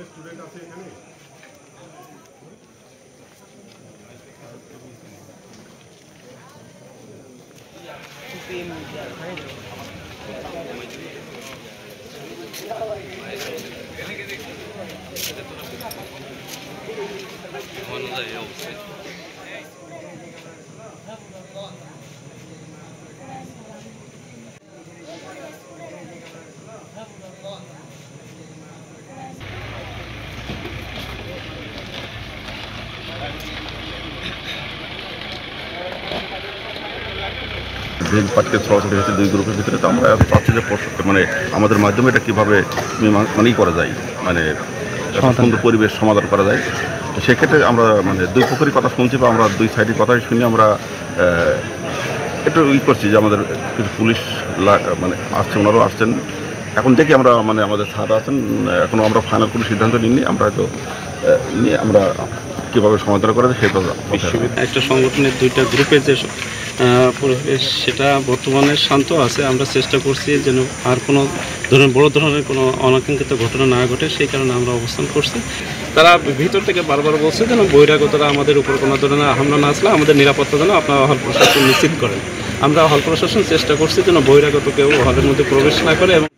Student আছে এখানে green পার্ককে সরাসরি হচ্ছে দুই গ্রুপের ভিতরে। তো আমরা চাচ্ছি যে মানে আমাদের মাধ্যমে এটা কীভাবে মানেই করা যায়, মানে সুন্দর পরিবেশ সমাধান করা যায়। তো সেক্ষেত্রে আমরা মানে দুই পক্ষেরই কথা শুনছি বা আমরা দুই সাইডের কথাই শুনে আমরা একটু করছি যে আমাদের কিছু পুলিশ মানে আসছে, ওনারাও আসছেন। এখন দেখি আমরা মানে আমাদের স্যার আছেন, এখনও আমরা ফাইনাল কোনো সিদ্ধান্ত নিইনি। আমরা হয়তো নিয়ে আমরা কীভাবে সমাধান করা যায় সেটা একটা সংগঠনের দুইটা গ্রুপের যে পরিবেশ সেটা বর্তমানে শান্ত আছে। আমরা চেষ্টা করছি যেন আর কোনো বড় ধরনের কোনো অনাকাঙ্ক্ষিত ঘটনা না ঘটে, সেই কারণে আমরা অবস্থান করছি। তারা ভিতর থেকে বারবার বলছে যেন বহিরাগতরা আমাদের উপর কোনো ধরনের হামলা না আসলে আমাদের নিরাপত্তা যেন আপনারা হল প্রশাসন নিশ্চিত করেন। আমরা হল প্রশাসন চেষ্টা করছি যেন বহিরাগত কেউ হলের মধ্যে প্রবেশ না করে এবং